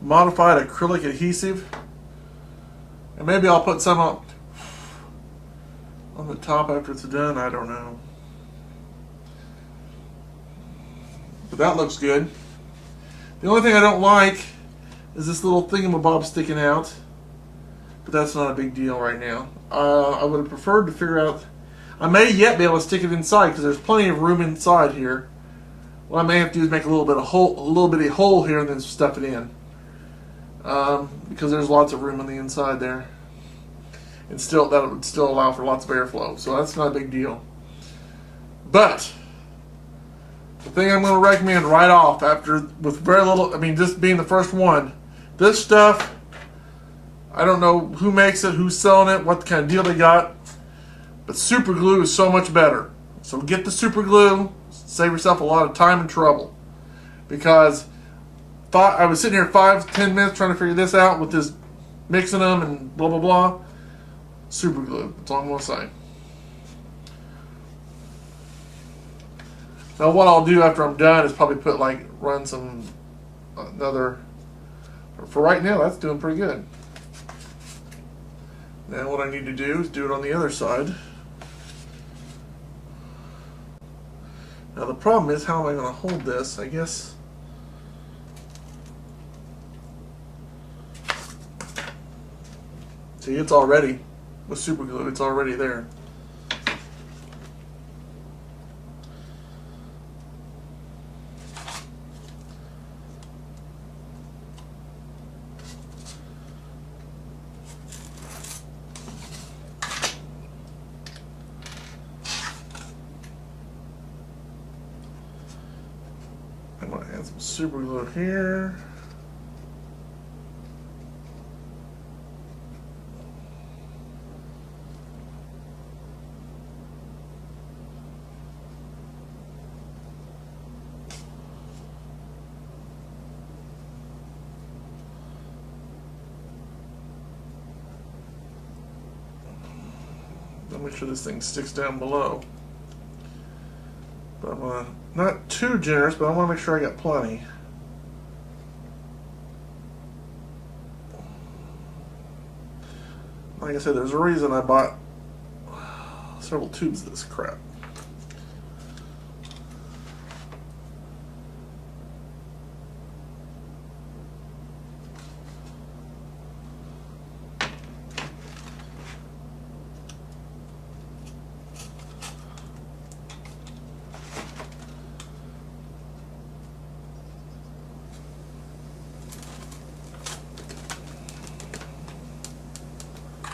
modified acrylic adhesive. And maybe I'll put some on the top after it's done. I don't know. But that looks good. The only thing I don't like is this little thingamabob sticking out. But that's not a big deal right now. I would have preferred to figure out... I may yet be able to stick it inside because there's plenty of room inside here. What I may have to do is make a little bitty hole here and then stuff it in. Because there's lots of room on the inside there. And still, that would still allow for lots of airflow. So that's not a big deal. But the thing I'm going to recommend right off, with very little, I mean, just being the first one, this stuff, I don't know who makes it, who's selling it, what kind of deal they got, but super glue is so much better. So get the super glue, save yourself a lot of time and trouble. Because I was sitting here 5-10 minutes trying to figure this out with this mixing them and blah blah blah. Super glue, that's all I'm going to say. Now what I'll do after I'm done is probably run some another. For right now, that's doing pretty good. Now what I need to do is do it on the other side. Now the problem is, how am I going to hold this? I guess. See, it's already, with super glue, it's already there. I'm going to add some super glue here. I'll make sure this thing sticks down below. But I'm not too generous, but I want to make sure I got plenty. Like I said, there's a reason I bought several tubes of this crap.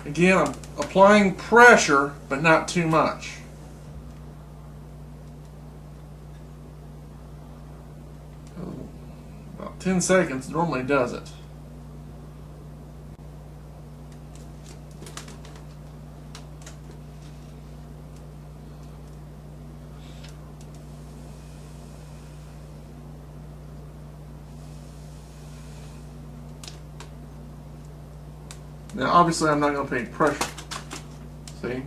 Again, I'm applying pressure, but not too much. About 10 seconds normally does it. Now, obviously, I'm not going to put any pressure. See?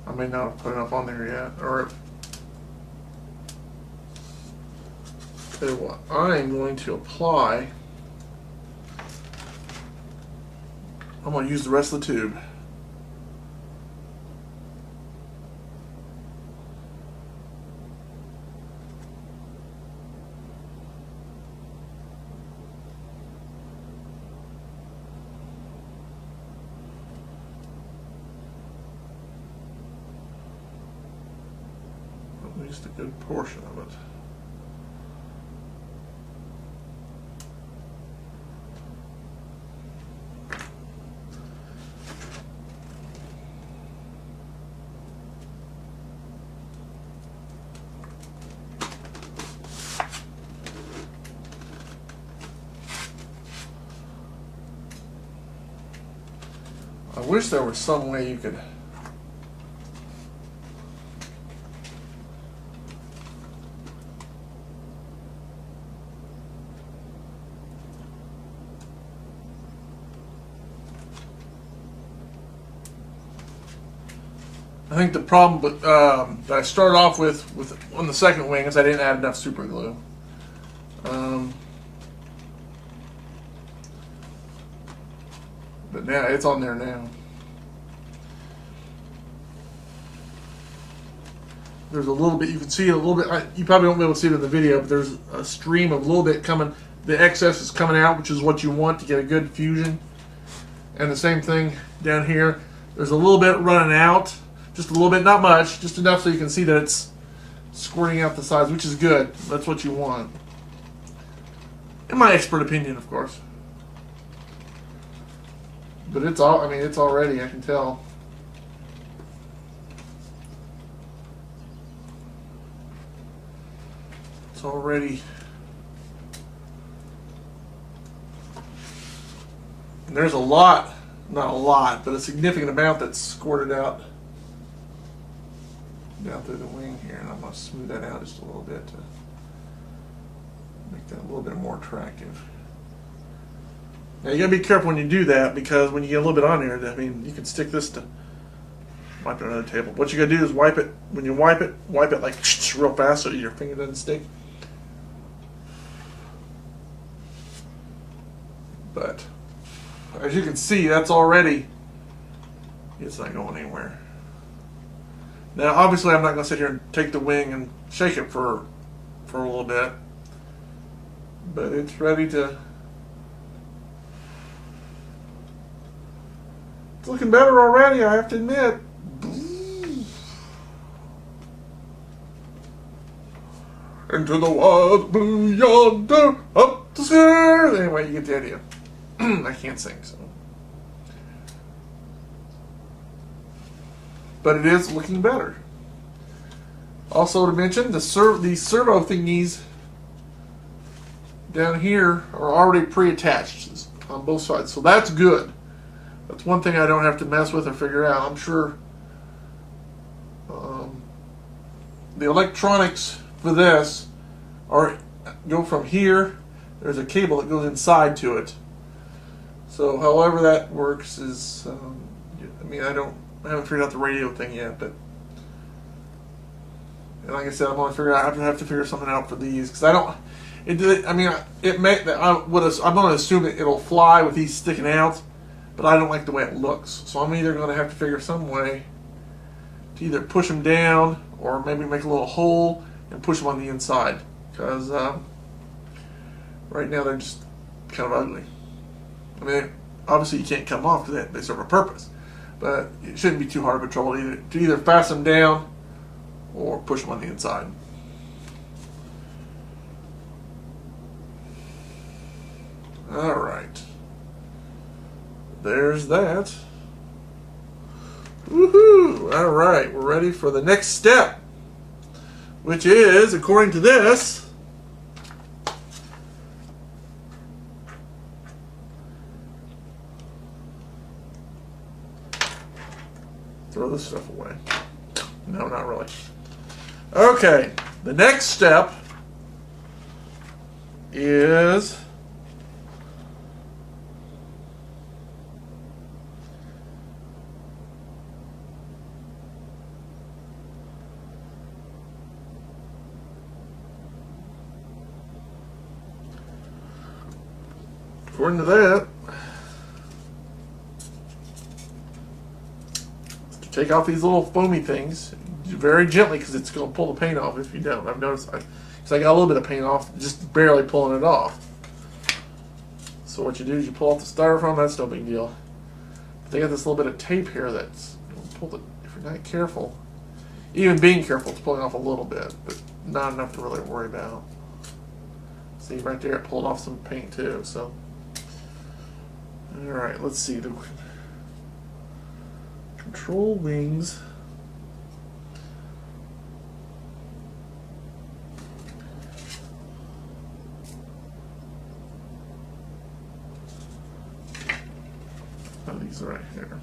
I may not have put enough on there yet. Or, tell you what, I'm going to apply. I'm going to use the rest of the tube. At least a good portion of it. I wish there was some way you could I think the problem that I started off with on the second wing is I didn't add enough super glue. But now it's on there now. There's a little bit, you can see it a little bit. You probably won't be able to see it in the video, but there's a stream of a little bit coming. The excess is coming out, which is what you want to get a good fusion. And the same thing down here. There's a little bit running out, just a little bit, not much, just enough so you can see that it's squirting out the sides, which is good. That's what you want. In my expert opinion, of course. But it's all, I mean, it's already, I can tell. It's already. And there's a lot, not a lot, but a significant amount that's squirted out down through the wing here. And I'm going to smooth that out just a little bit to make that a little bit more attractive. Now you gotta be careful when you do that, because when you get a little bit on there, I mean, you can stick this to wipe it on another table. What you gotta do is wipe it. When you wipe it like real fast so your finger doesn't stick. But as you can see, that's already, it's not going anywhere. Now obviously I'm not gonna sit here and take the wing and shake it for a little bit, but it's ready to. It's looking better already, I have to admit. Into the wild blue yonder, up the stairs. Anyway, you get the idea. I can't sing, so. But it is looking better. Also to mention, these servo thingies down here are already pre-attached on both sides, so that's good. That's one thing I don't have to mess with or figure out. I'm sure the electronics for this go from here. There's a cable that goes inside to it. So however that works is, I mean, I haven't figured out the radio thing yet, but and like I said, I'm going to have to figure something out for these, because I don't. I mean, it may. I'm going to assume that it'll fly with these sticking out. But I don't like the way it looks. So I'm either going to have to figure some way to either push them down or maybe make a little hole and push them on the inside. Because right now they're just kind of ugly. I mean, obviously you can't cut them off because they serve a purpose. But it shouldn't be too hard of a trouble to either fasten them down or push them on the inside. All right. There's that. Woohoo! All right, we're ready for the next step, which is, according to this, throw this stuff away. No, not really. Okay, the next step is according to that, to take off these little foamy things very gently, because it's going to pull the paint off if you don't. I've noticed, because I got a little bit of paint off, just barely pulling it off. So what you do is you pull off the styrofoam. That's no big deal. But they got this little bit of tape here that's pull it if you're not careful. Even being careful, it's pulling off a little bit, but not enough to really worry about. See right there, it pulled off some paint too. So. Alright, let's see. The control wings. Oh, these are right here.